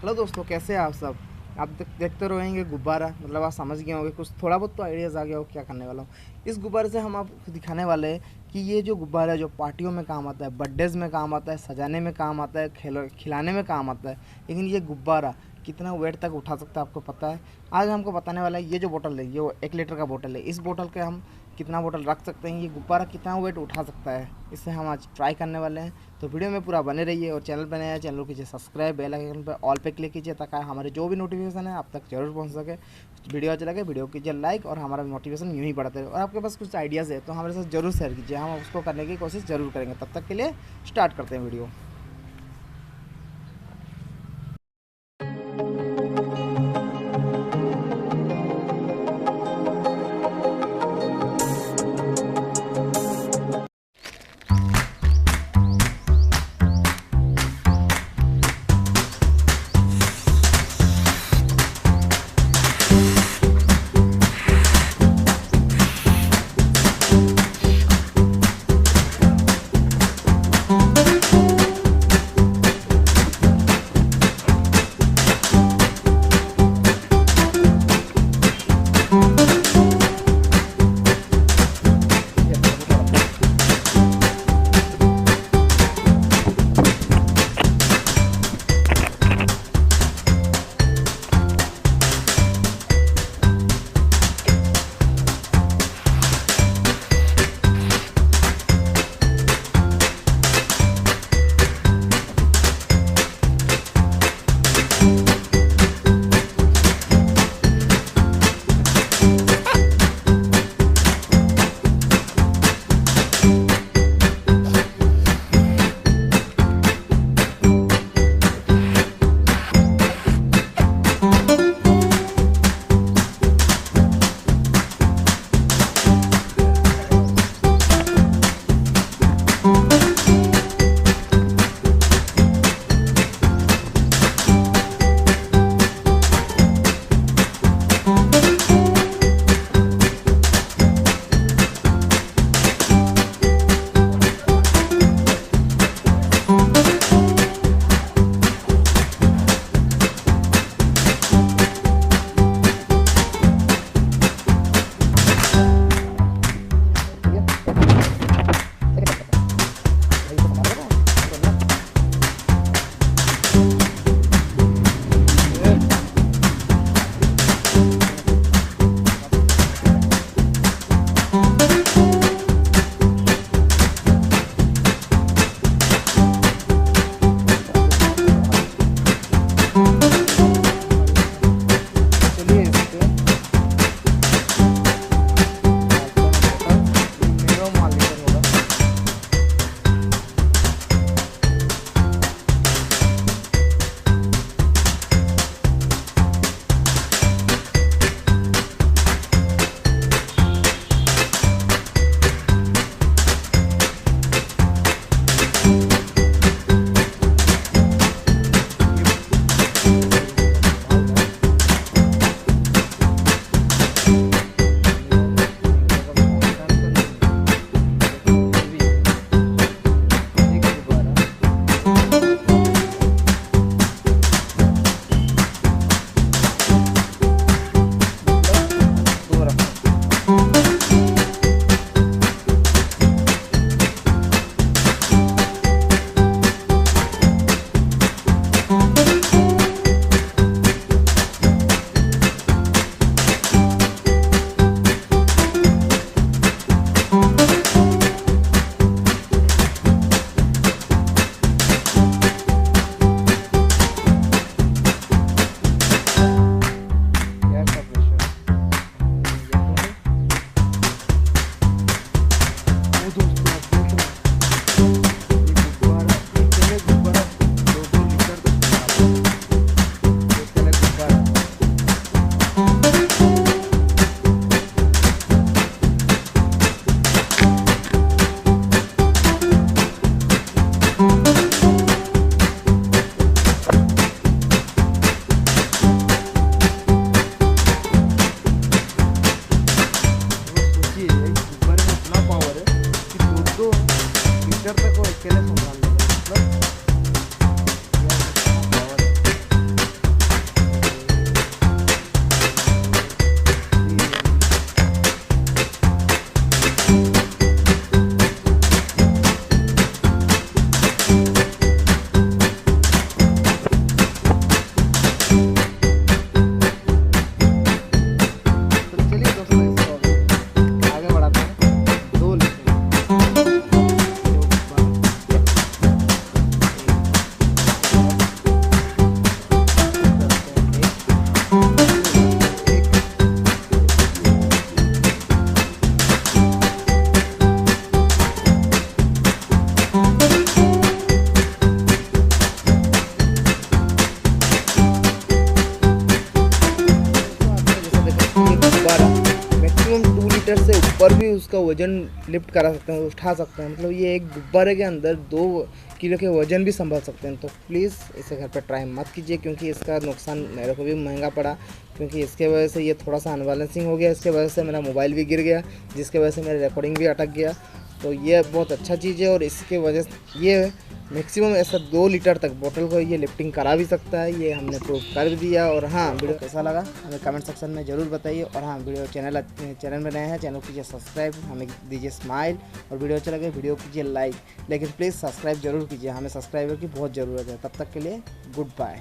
Hello दोस्तों, कैसे हैं आप सब। आप देखते रहेंगे गुब्बारा, मतलब आप समझ गए होंगे, कुछ थोड़ा बहुत तो आइडियाज़ आ गया हो क्या करने वाला हूँ। इस गुब्बारे से हम आपको दिखाने वाले हैं कि ये जो गुब्बारा है जो पार्टियों में काम आता है, बर्थडेज़ में काम आता है, सजाने में काम आता है, खिलाने में काम आता है। लेकिन ये गुब्बारा कितना वेट तक उठा सकता है आपको पता है। आज हमको बताने वाला है ये जो बोतल है, ये 1 लीटर का बोतल है। इस बोतल के हम कितना बोतल रख सकते हैं, ये गुब्बारा कितना वेट उठा सकता है, इससे हम आज ट्राई करने वाले हैं। तो वीडियो में पूरा बने रहिए और चैनल पर नया है चैनल को कीजिए सब्सक्राइब, बेल आइकन पर ऑल पे क्लिक कीजिए ताकि हमारे जो भी नोटिफिकेशन है आप तक जरूर पहुंच सके। वीडियो अच्छा लगे वीडियो कीजिए लाइक और हमारा मोटिवेशन यूँ ही बढ़ाते रहे। और आपके पास कुछ आइडियाज़ है तो हमारे साथ जरूर शेयर कीजिए, हम उसको करने की कोशिश ज़रूर करेंगे। तब तक के लिए स्टार्ट करते हैं वीडियो। लीटर से ऊपर भी उसका वज़न लिफ्ट करा सकते हैं, उठा सकते हैं। मतलब ये एक गुब्बारे के अंदर 2 किलो के वज़न भी संभाल सकते हैं। तो प्लीज़ इसे घर पर ट्राई मत कीजिए, क्योंकि इसका नुकसान मेरे को भी महंगा पड़ा, क्योंकि इसके वजह से ये थोड़ा सा अनबैलेंसिंग हो गया। इसके वजह से मेरा मोबाइल भी गिर गया, जिसके वजह से मेरी रिकॉर्डिंग भी अटक गया। तो ये बहुत अच्छा चीज़ है, और इसके वजह से ये मैक्सिमम ऐसा 2 लीटर तक बोतल को ये लिफ्टिंग करा भी सकता है। ये हमने प्रूव कर भी दिया। और हाँ, वीडियो कैसा लगा हमें कमेंट सेक्शन में ज़रूर बताइए। और हाँ, वीडियो चैनल में नए हैं, चैनल कीजिए सब्सक्राइब, हमें दीजिए स्माइल, और वीडियो अच्छा लगे वीडियो कीजिए लाइक। लेकिन प्लीज़ सब्सक्राइब जरूर कीजिए, हमें सब्सक्राइबर की बहुत ज़रूरत है। तब तक के लिए गुड बाय।